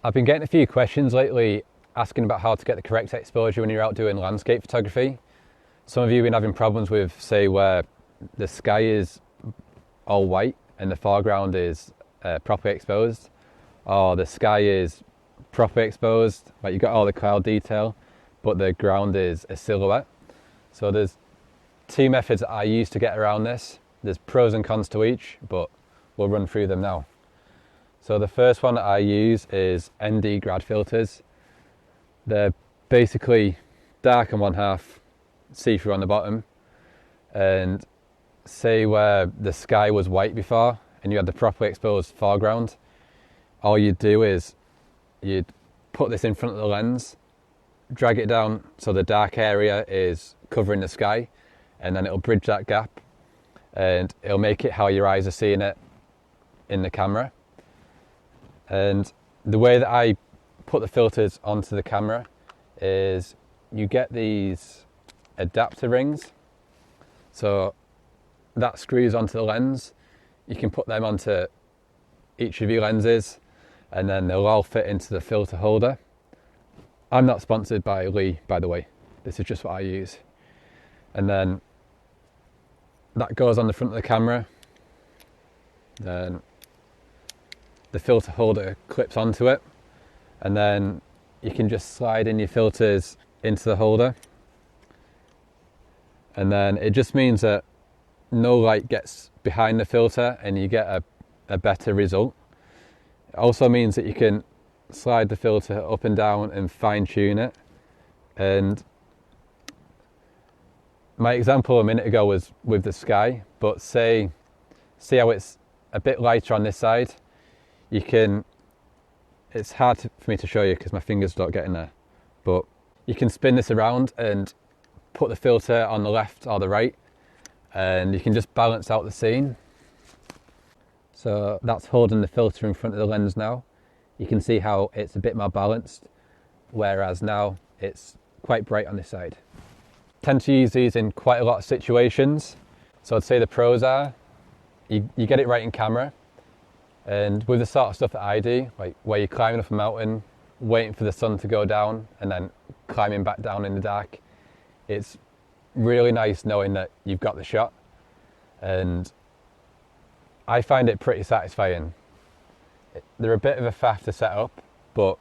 I've been getting a few questions lately asking about how to get the correct exposure when you're out doing landscape photography. Some of you have been having problems with, say, where the sky is all white and the foreground is properly exposed, or the sky is properly exposed, like you've got all the cloud detail, but the ground is a silhouette. So there's two methods that I use to get around this. There's pros and cons to each, but we'll run through them now. So the first one that I use is ND grad filters. They're basically dark on one half, see-through on the bottom, and say where the sky was white before and you had the properly exposed foreground, all you'd do is you'd put this in front of the lens, drag it down so the dark area is covering the sky, and then it'll bridge that gap and it'll make it how your eyes are seeing it in the camera. And the way that I put the filters onto the camera is you get these adapter rings. So that screws onto the lens. You can put them onto each of your lenses and then they'll all fit into the filter holder. I'm not sponsored by Lee, by the way. This is just what I use. And then that goes on the front of the camera. Then the filter holder clips onto it, and then you can just slide in your filters into the holder, and then it just means that no light gets behind the filter and you get a better result. It also means that you can slide the filter up and down and fine tune it. And my example a minute ago was with the sky, but see how it's a bit lighter on this side. It's hard for me to show you because my fingers don't get in there, but you can spin this around and put the filter on the left or the right, and you can just balance out the scene. So that's holding the filter in front of the lens now. You can see how it's a bit more balanced, whereas now it's quite bright on this side. Tend to use these in quite a lot of situations. So I'd say the pros are, you get it right in camera. And with the sort of stuff that I do, like where you're climbing up a mountain, waiting for the sun to go down and then climbing back down in the dark, it's really nice knowing that you've got the shot. And I find it pretty satisfying. They're a bit of a faff to set up, but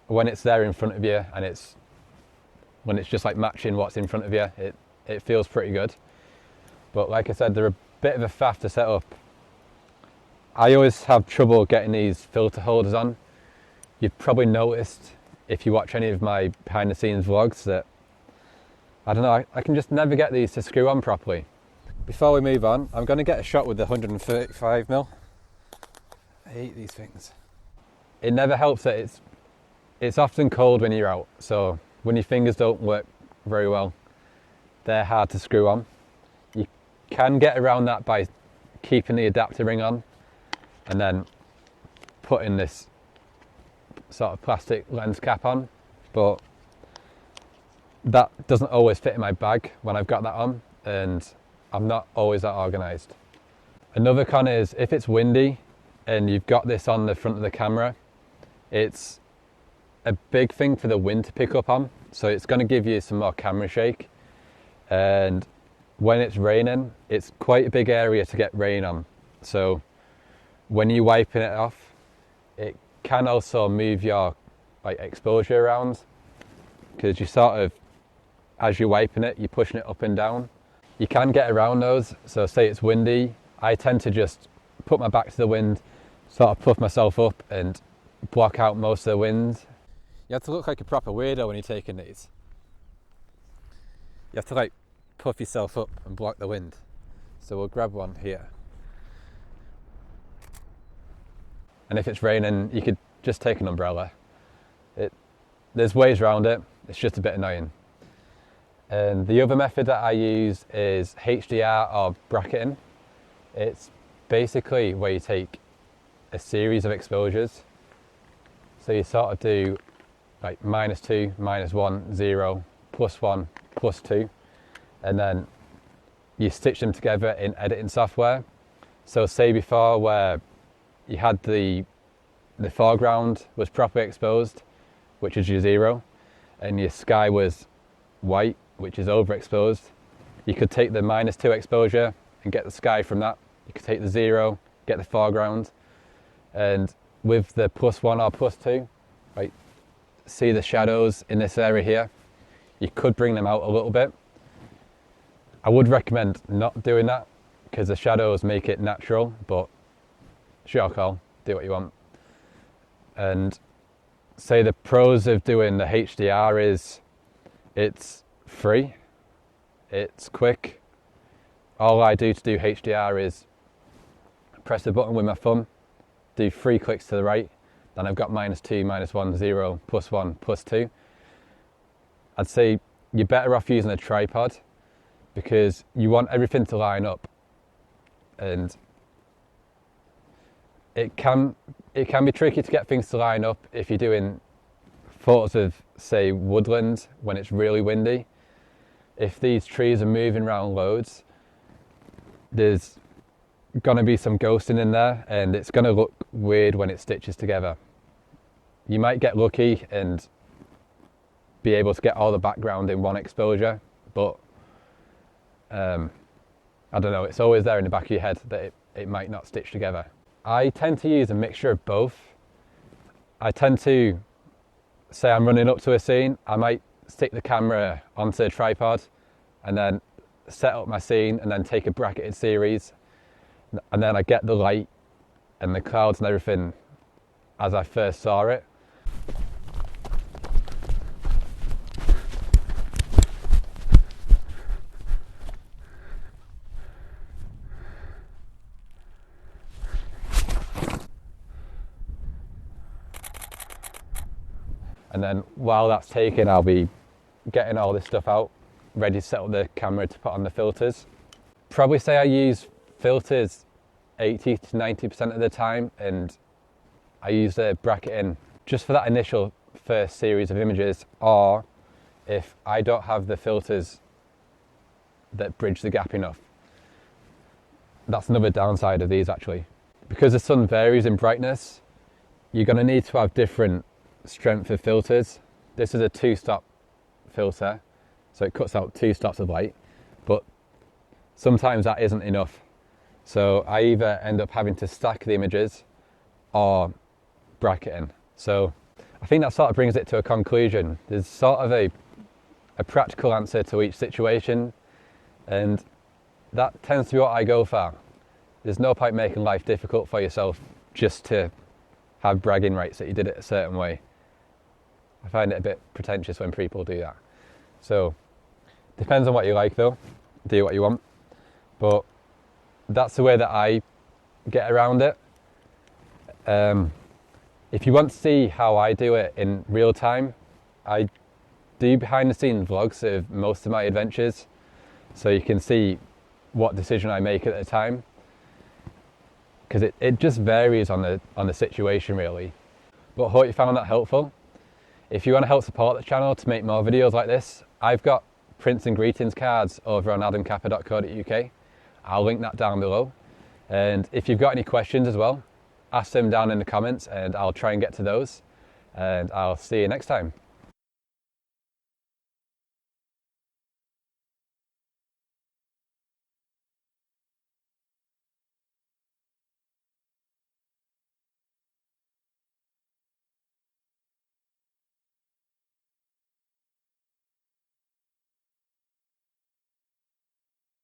when it's there in front of you and when it's just like matching what's in front of you, it feels pretty good. But like I said, they're a bit of a faff to set up. I always have trouble getting these filter holders on. You've probably noticed if you watch any of my behind the scenes vlogs that, I don't know, I can just never get these to screw on properly. Before we move on, I'm going to get a shot with the 135mm. I hate these things. It never helps that it's often cold when you're out, so when your fingers don't work very well, they're hard to screw on. You can get around that by keeping the adapter ring on and then putting this sort of plastic lens cap on, but that doesn't always fit in my bag when I've got that on, and I'm not always that organised. Another con is if it's windy and you've got this on the front of the camera, it's a big thing for the wind to pick up on, so it's going to give you some more camera shake. And when it's raining, it's quite a big area to get rain on, so when you're wiping it off, it can also move your exposure around, because you sort of, as you're wiping it, you're pushing it up and down. You can get around those, so say it's windy, I tend to just put my back to the wind, sort of puff myself up and block out most of the wind. You have to look like a proper weirdo when you're taking these. You have to puff yourself up and block the wind. So we'll grab one here. And if it's raining, you could just take an umbrella. There's ways around it, it's just a bit annoying. And the other method that I use is HDR or bracketing. It's basically where you take a series of exposures. So you sort of do -2, -1, 0, +1, +2, and then you stitch them together in editing software. So say before where you had the the foreground was properly exposed, which is your 0, and your sky was white, which is overexposed, you could take the -2 exposure and get the sky from that. You could take the 0, get the foreground, and with the +1 or +2, right, see the shadows in this area here, you could bring them out a little bit. I would recommend not doing that because the shadows make it natural, but it's your call, do what you want. And say the pros of doing the HDR is it's free, it's quick. All I do to do HDR is press the button with my thumb, do 3 clicks to the right, then I've got -2, -1, 0, +1, +2. I'd say you're better off using a tripod because you want everything to line up, and it can be tricky to get things to line up if you're doing photos of, say, woodland when it's really windy. If these trees are moving around loads, there's going to be some ghosting in there and it's going to look weird when it stitches together. You might get lucky and be able to get all the background in one exposure, but I don't know, it's always there in the back of your head that it might not stitch together. I tend to use a mixture of both. I tend to, say I'm running up to a scene, I might stick the camera onto a tripod and then set up my scene and then take a bracketed series, and then I get the light and the clouds and everything as I first saw it. And then while that's taken, I'll be getting all this stuff out, ready to set up the camera to put on the filters. Probably say I use filters 80 to 90% of the time, and I use the bracketing just for that initial first series of images, or if I don't have the filters that bridge the gap enough. That's another downside of these actually. Because the sun varies in brightness, you're going to need to have different strength of filters. This is a 2-stop filter, so it cuts out 2 stops of light, but sometimes that isn't enough. So I either end up having to stack the images or bracketing. So I think that sort of brings it to a conclusion. There's sort of a practical answer to each situation, and that tends to be what I go for. There's no point making life difficult for yourself just to have bragging rights that you did it a certain way. I find it a bit pretentious when people do that. So, depends on what you like though, do what you want. But that's the way that I get around it. If you want to see how I do it in real time, I do behind the scenes vlogs of most of my adventures, so you can see what decision I make at the time. Because it just varies on the situation really. But I hope you found that helpful. If you want to help support the channel to make more videos like this, I've got prints and greetings cards over on adamkappa.co.uk. I'll link that down below. And if you've got any questions as well, ask them down in the comments and I'll try and get to those. And I'll see you next time.